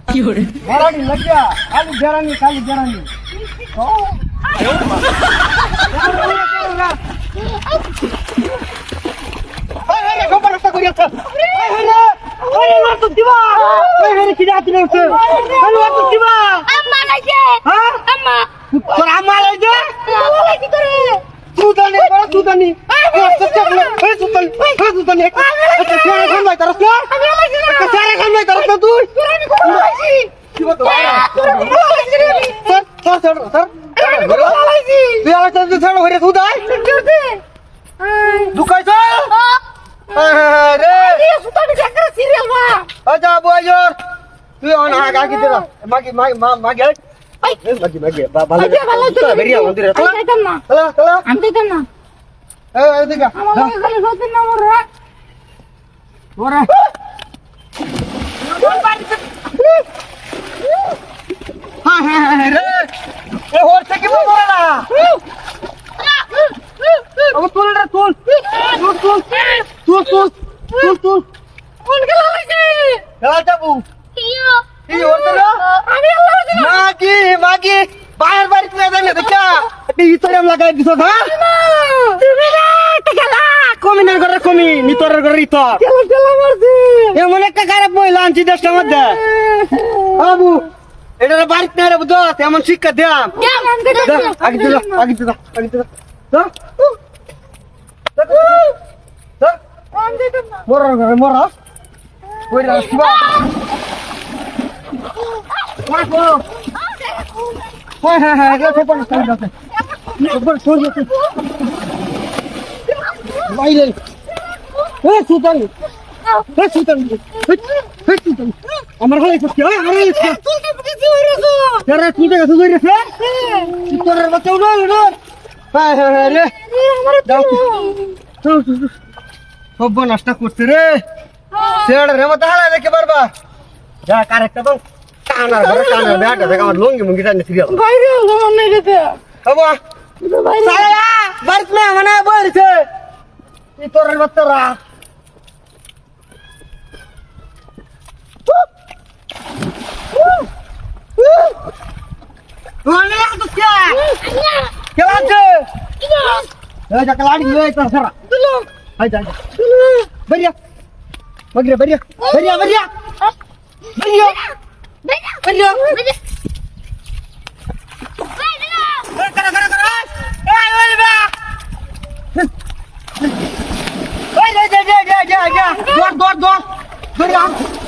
কি হরে বেড়ানি লাগিয়া খালি বেড়ানি লাগাই দিছ কমিনের ঘরে কমি নিতরের ঘরে ইতর এমন একটা খারাপ মহিলা আনছি দেশটার মধ্যে বাবু এটা বাড়িতে না রে বুঝ এমন শিক্ষা দিলাম আগে দিল মরার ঘরে মরা আমার ঘরে সব নষ্ট করছে রে সেটা রে মতো হালা দেখে পারবা যা কারেক্টটা তো কানার ঘরে কানার ব্যাটা দেখে আমার লঙ্গি মুঙ্গি জানি সিরিয়াল বাইরে আমার নেই গেছে বাবা সারা বাড়িতে না মানে বলছে তোরের বাচ্চারা Dor